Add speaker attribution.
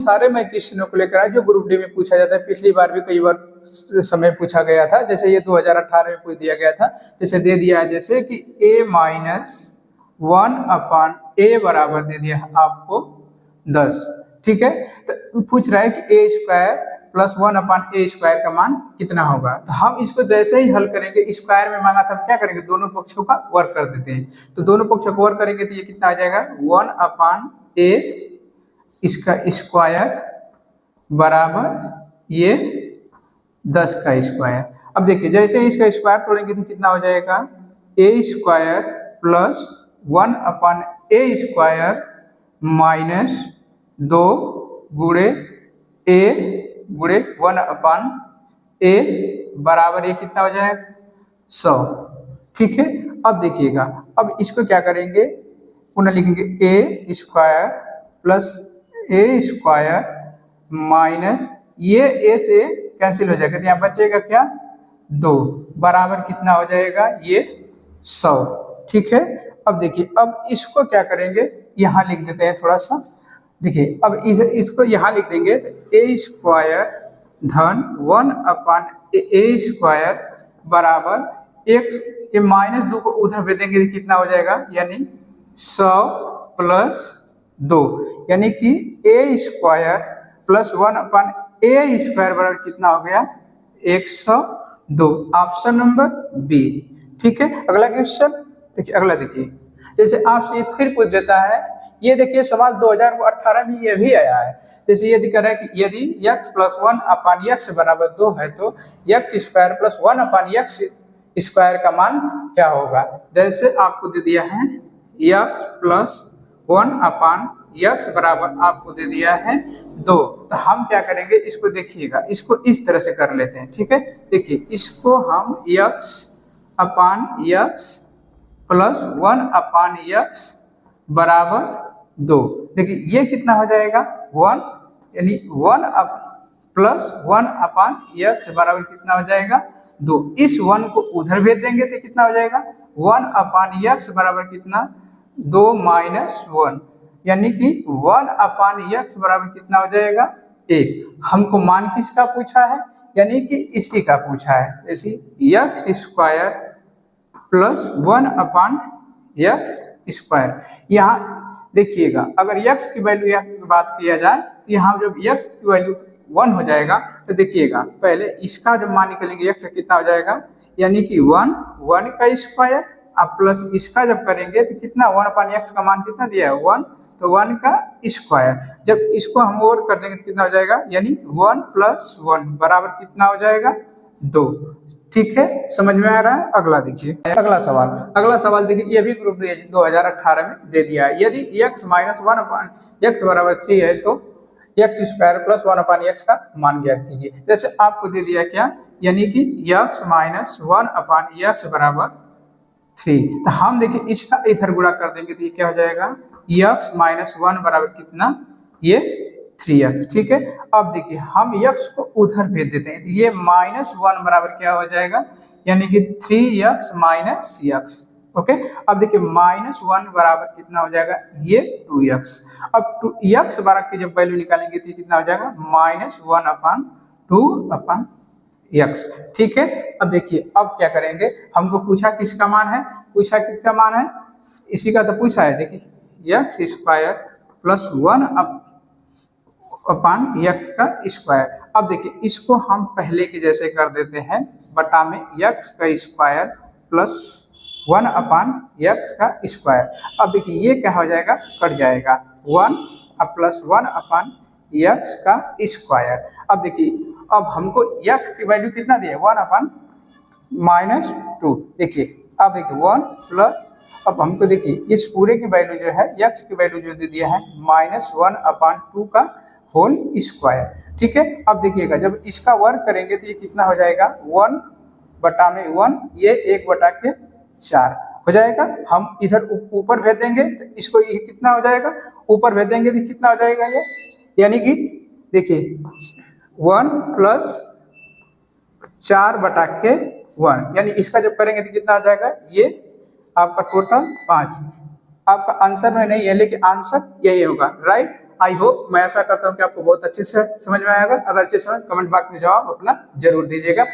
Speaker 1: सारे मैं क्वेश्चनों को लेकर आया जो ग्रुप डी में पूछा जाता है। पिछली बार भी कई बार समय पूछा गया था, जैसे ये 2018 में पूछ दिया गया था। जैसे दे दिया है जैसे कि a माइनस 1/a बराबर दे दिया है आपको 10। ठीक है, तो पूछ रहा है कि a square plus 1/a square का मान कितना होगा। तो हम इसको जैसे ही हल करेंगे, स्क्वायर में मांगा था, हम क्या करेंगे, दोनों पक्षों का वर्ग कर देते हैं। तो दोनों पक्षों को वर्ग करेंगे तो ये कितना आ जाएगा, 1/a इसका स्क्वायर बराबर ये 10 का स्क्वायर। अब देखिए जैसे ही इसका स्क्वायर तोड़ेंगे तो कितना हो जाएगा, a square plus 1/a square minus 2 गुणे a गुणे 1/a बराबर ये कितना हो जाएगा, 100। ठीक है, अब देखिएगा, अब इसको क्या करेंगे, पुनः लिखेंगे a square plus a square minus ये a से कैंसिल हो जाएगा तो यहाँ बचेगा क्या, 2 बराबर कितना हो जाएगा, ये 100। ठीक है, अब देखिए, अब इसको क्या करेंगे, यहाँ लिख देते हैं थोड़ा सा। देखिए अब इसको यहाँ लिख देंगे तो a स्क्वायर धन 1/a स्क्वायर बराबर एक, ये -2 को उधर भेज देंगे तो कितना हो जाएगा, यानी 100 प्लस 2, यानी कि a square plus 1/a square बराबर कितना हो गया, 102। Option number B. ठीक है, अगला क्वेश्चन देखिए, अगला देखिए, जैसे आपसे ये फिर पूछ देता है, ये देखिए सवाल 2018 में ये भी आया है। जैसे ये दिख रहा है कि यदि x प्लस 1/x बराबर 2 है तो x square plus 1/x square का मान क्या होगा। जैसे आपको दे दिया है x प्लस 1/x बराबर आपको दे दिया है 2, तो हम क्या करेंगे, इसको देखिएगा, इसको इस तरह से कर लेते हैं। ठीक है, देखिए इसको हम x/x प्लस 1/x बराबर 2, देखिए ये कितना हो जाएगा, 1, यानी 1 प्लस 1/x बराबर कितना हो जाएगा, 2। इस 1 को उधर भेज देंगे तो कितना हो जाएगा, 1/x बराबर कितना, 2 माइनस 1, यानी कि 1/x बराबर कितना हो जाएगा, 1। हमको मान किसका पूछा है, यानी कि इसी का पूछा है। जैसे x square plus 1/x square. यहाँ देखिएगा, अगर x की वैल्यू की बात किया जाए तो यहाँ जब x की वैल्यू 1 हो जाएगा तो देखिएगा, पहले इसका जब मान निकलेंगे x कितना हो जाएगा, यानी कि 1 का स्क्वायर, अब प्लस इसका जब करेंगे तो कितना, 1/x का मान कितना दिया है, 1, तो 1 का स्क्वायर। जब इसको हम और कर देंगे तो कितना हो जाएगा, यानी 1 प्लस 1 बराबर कितना हो जाएगा, 2। ठीक है, समझ में आ रहा है। अगला देखिए, अगला सवाल देखिए, ये भी ग्रुप 2018 में दे दिया है। यदि x माइनस 1/x बराबर 3 है तो x स्क्वायर प्लस 1/x का मान ज्ञात कीजिए। जैसे आपको दे दिया क्या, यानी कि x माइनस 1/x बराबर 3, तो हम देखिए इसका इधर गुणा कर देंगे तो ये क्या हो जाएगा, x माइनस 1 बराबर कितना, ये 3x। ठीक है, अब देखिए हम x को उधर भेज देते हैं तो ये -1 बराबर क्या हो जाएगा, यानी कि 3x माइनस x। ओके, अब देखिए -1 बराबर कितना हो जाएगा, ये 2x। अब 2x बराबर की जब वैल्यू निकालेंगे तो कितना हो जाएगा, -1/2/x। ठीक है, अब देखिए, अब क्या करेंगे, हमको पूछा किसका मान है, इसी का तो पूछा है। देखिए x स्क्वायर प्लस 1/x का स्क्वायर। अब देखिए इसको हम पहले के जैसे कर देते हैं, बटा में x का स्क्वायर प्लस 1/x का स्क्वायर। अब देखिए ये क्या हो जाएगा, कट जाएगा, 1 प्लस 1/x का स्क्वायर। अब देखिए, अब हमको x की वैल्यू कितना दिया, 1/-2। देखिए अब देखिए 1 प्लस, अब हमको देखिए इस पूरे की वैल्यू जो है, x की वैल्यू जो दे दिया है -1/2 का होल स्क्वायर। ठीक है, अब देखिएगा जब इसका वर्ग करेंगे तो ये कितना हो जाएगा, 1/1, ये 1/4 हो जाएगा। हम इधर ऊपर भेज देंगे तो इसको ये कितना हो जाएगा, ऊपर भेज देंगे तो कितना हो जाएगा ये, यानी कि देखिए 1 प्लस 4/1, यानी इसका जब करेंगे तो कितना हो जाएगा, ये आपका टोटल 5। आपका आंसर में नहीं है लेकिन आंसर यही होगा, राइट। आई होप, मैं ऐसा करता हूँ कि आपको बहुत अच्छे से समझ में आएगा। अगर अच्छे समझ, कमेंट बॉक्स में जवाब अपना जरूर दीजिएगा।